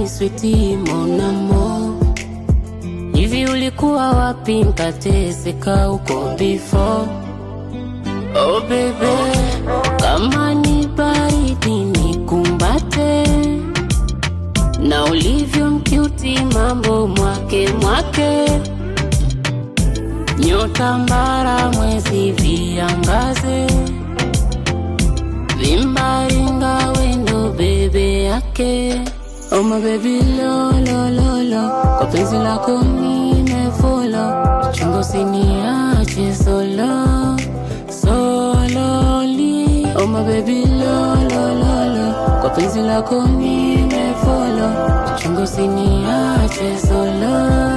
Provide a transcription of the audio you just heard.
nani sweetie mon amour? Hivi ulikuwa wapi nkateseka uko before? Oh baby, kama ni baridi nikumbate, na ulivyo mkiuti mambo mwake mwake. Nyota mbara mwezi viangaze, vimbaringa wendo bebe yake. Oh my baby lo lo lo lo, kwa penzi lako nimefolo, chungo usiniache solo sololi. Oh my baby lo lo lo lo, kwa penzi lako nimefolo, chungo usiniache solo.